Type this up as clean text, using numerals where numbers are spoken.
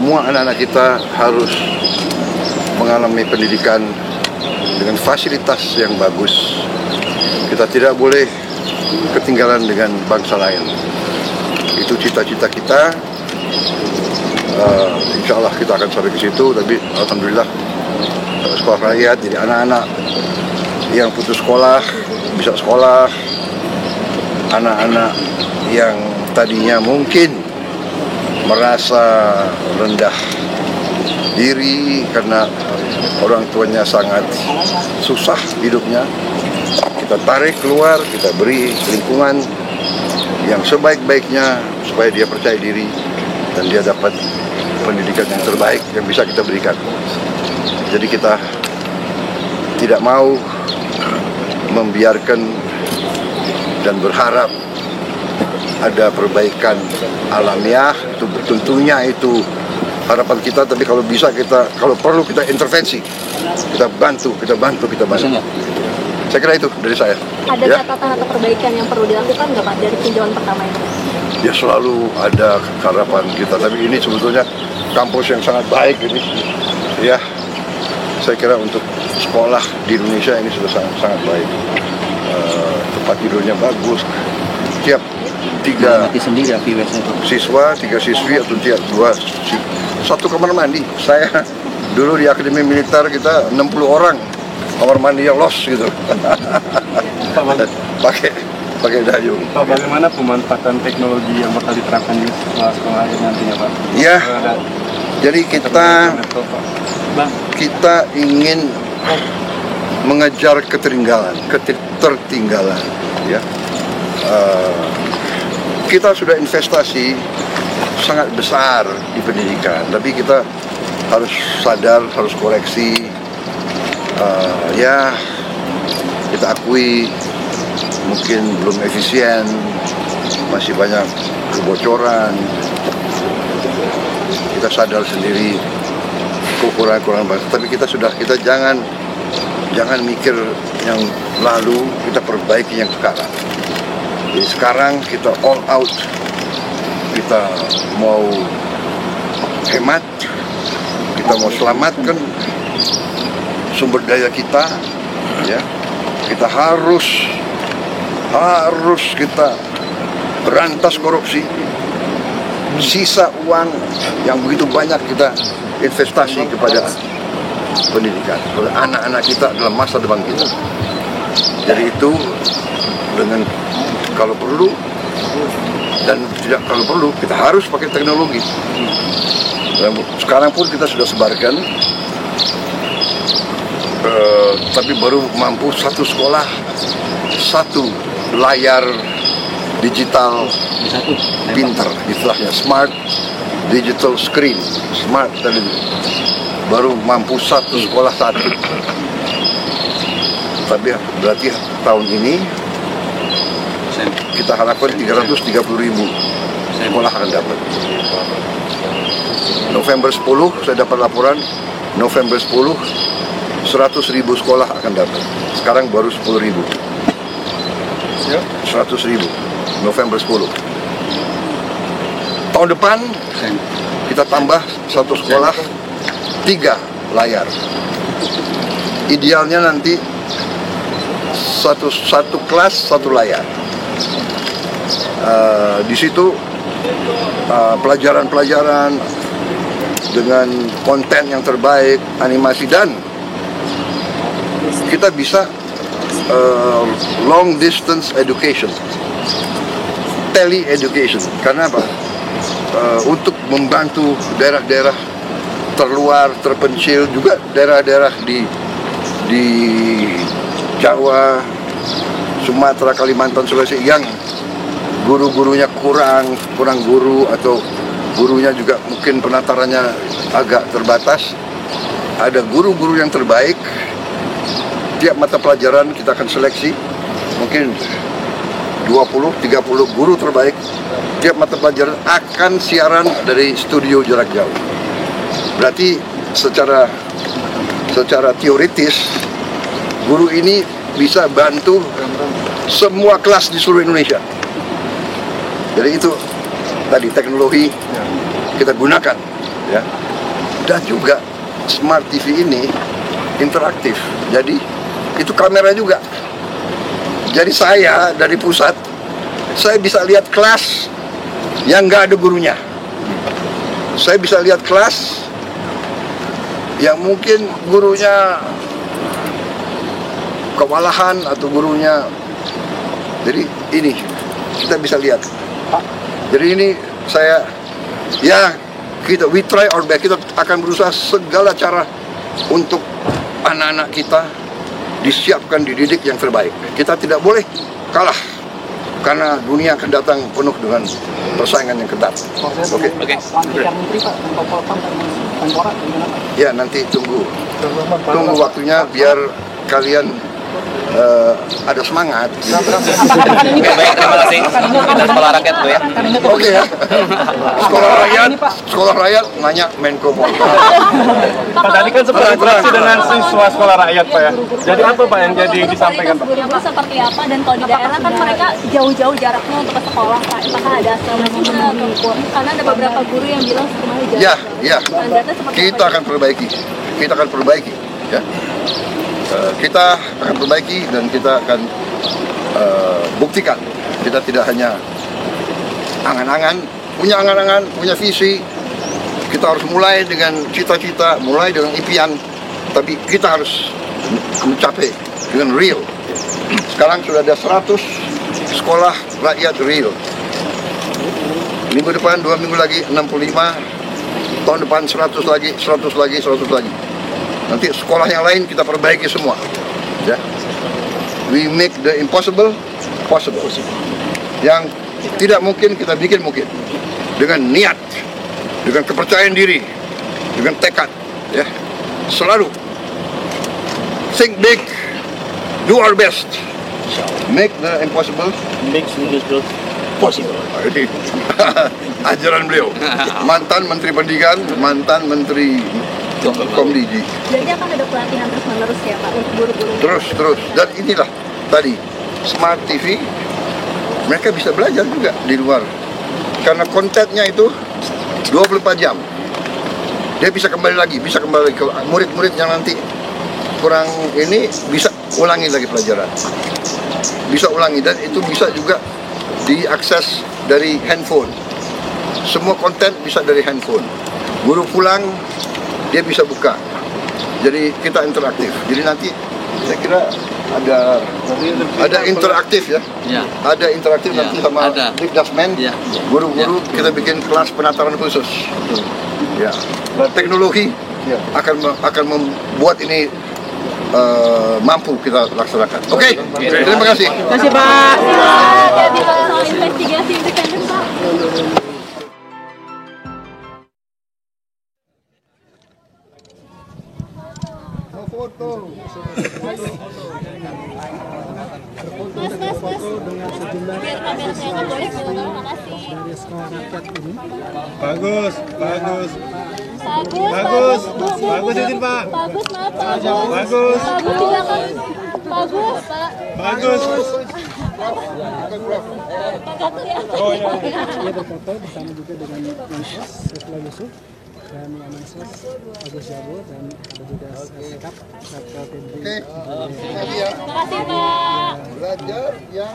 semua anak-anak kita harus mengalami pendidikan dengan fasilitas yang bagus. Kita tidak boleh ketinggalan dengan bangsa lain. Itu cita-cita kita. Insya Allah kita akan sampai ke situ. Tapi alhamdulillah sekolah rakyat, jadi anak-anak yang putus sekolah bisa sekolah, anak-anak yang tadinya mungkin merasa rendah diri karena orang tuanya sangat susah hidupnya, kita tarik keluar, kita beri lingkungan yang sebaik-baiknya supaya dia percaya diri dan dia dapat pendidikan yang terbaik yang bisa kita berikan. Jadi kita tidak mau membiarkan dan berharap ada perbaikan alamiah. Itu tentunya itu harapan kita, tapi kalau bisa kita, kalau perlu kita intervensi, kita bantu. Saya kira itu dari saya. Ada catatan atau perbaikan yang perlu dilakukan nggak Pak dari tinjauan pertama ini? Ya selalu ada harapan kita, tapi ini sebetulnya kampus yang sangat baik ini. Ya, saya kira untuk sekolah di Indonesia ini sudah sangat baik. Tempat tidurnya bagus. Tiap 3 siswa, 3 siswi atau tiap 2 satu kamar mandi. Saya dulu di Akademi Militer kita 60 orang kamar mandi yang los gitu. pakai dayung. Pak, bagaimana pemanfaatan teknologi yang bakal diterapkan di sekolah ini nantinya, Pak? Ya, jadi kita ingin mengejar ketertinggalan, ya. Kita sudah investasi sangat besar di pendidikan, tapi kita harus sadar, harus koreksi. Ya, kita akui mungkin belum efisien, masih banyak kebocoran. Kita sadar sendiri kekurangan bangsa, tapi kita jangan mikir yang lalu, kita perbaiki yang sekarang. Jadi sekarang kita all out, kita mau hemat, kita mau selamatkan sumber daya kita, ya. Kita harus kita berantas korupsi. Sisa uang yang begitu banyak kita investasi kepada pendidikan. Anak-anak kita adalah masa depan kita. Jadi itu dengan kalau perlu dan tidak kalau perlu kita harus pakai teknologi. Sekarang pun kita sudah sebarkan, tapi baru mampu satu sekolah satu layar digital pintar, istilahnya smart digital screen, smart television. Baru mampu satu sekolah satu. Tapi berarti tahun ini kita harapkan 330.000 sekolah akan dapat. November 10 saya dapat laporan, November 10 100.000 sekolah akan dapat. Sekarang baru 10.000. 100.000 November 10. Tahun depan kita tambah satu sekolah 3 layar. Idealnya nanti satu kelas 1 layar. Di situ pelajaran-pelajaran dengan konten yang terbaik, animasi, dan kita bisa long distance education, tele education. Karena apa? Untuk membantu daerah-daerah terluar, terpencil, juga daerah-daerah di Jawa, Sumatera, Kalimantan, Sulawesi yang guru-gurunya kurang guru, atau gurunya juga mungkin penatarannya agak terbatas. Ada guru-guru yang terbaik. Tiap mata pelajaran kita akan seleksi mungkin 20-30 guru terbaik. Tiap mata pelajaran akan siaran dari studio jarak jauh. Berarti secara teoritis guru ini bisa bantu semua kelas di seluruh Indonesia. Jadi itu tadi teknologi kita gunakan ya. Dan juga Smart TV ini interaktif, jadi itu kamera juga. Jadi saya dari pusat, saya bisa lihat kelas yang nggak ada gurunya. Saya bisa lihat kelas yang mungkin gurunya kewalahan atau gurunya. Jadi ini kita bisa lihat. Jadi ini saya, ya we try our best. Kita akan berusaha segala cara untuk anak-anak kita disiapkan, dididik yang terbaik. Kita tidak boleh kalah karena dunia akan datang penuh dengan persaingan yang ketat. Oke. Ya, nanti tunggu waktunya biar kalian ada semangat. Oke, baik, terima kasih. Kita sekolah rakyat tuh ya. Oke ya. Sekolah rakyat nanya Menko Polhukam. Pak, tadi kan sempat interaksi dengan siswa sekolah rakyat, Pak ya. Jadi apa, Pak, yang jadi disampaikan, Pak? Guru seperti apa, dan kalau di daerah kan mereka jauh-jauh jaraknya untuk ke sekolah, Pak. Apakah ada asrama atau karena ada beberapa guru yang bilang sekolahnya jauh. Ya. Kita akan perbaiki. Ya. Kita akan perbaiki dan kita akan buktikan. Kita tidak hanya angan-angan, punya visi. Kita harus mulai dengan cita-cita, mulai dengan impian, tapi kita harus mencapai dengan real. Sekarang sudah ada 100 sekolah rakyat real. Minggu depan, 2 minggu lagi 65, tahun depan 100 lagi. Nanti sekolah yang lain kita perbaiki semua. Ya. We make the impossible possible. Yang tidak mungkin kita bikin mungkin. Dengan niat, dengan kepercayaan diri, dengan tekad. Ya. Selalu think big, do our best, make the impossible possible. Ini ajaran beliau. Mantan Menteri Pendidikan, mantan Menteri Komdigi. Jadi akan ada pelatihan terus-menerus ya, Pak, untuk guru-guru? Terus. Dan inilah tadi, Smart TV, mereka bisa belajar juga di luar. Karena kontennya itu 24 jam. Dia bisa kembali lagi ke murid-murid yang nanti kurang ini, bisa ulangi lagi pelajaran. Bisa ulangi, dan itu bisa juga diakses dari handphone. Semua konten bisa dari handphone. Guru pulang, dia bisa buka. Jadi kita interaktif. Jadi nanti saya kira ada interaktif ya. Ada interaktif nanti sama Dikdasmen. Guru-guru kita bikin kelas penataran khusus. Ya. Teknologi akan membuat ini mampu kita laksanakan. Oke. Terima kasih. Terima kasih, Pak. Jadi soal investigasi independen, Pak. Mas. Biar kamera saya nggak boleh keluar, makasih. Dari sekolah rakyat ini. Bagus. Bagus, Izin, Pak. Bagus, maaf, bagus. Bagus. Silakan. Bagus, Pak. Bagus. Pak Gatot ya. Ia berfoto bersama juga dengan Mensos Saifullah Yusuf dan Mensos Agus Jabo, dan ada juga Sekap Satpol PP. Oke. Terima kasih, Pak. Belajar yang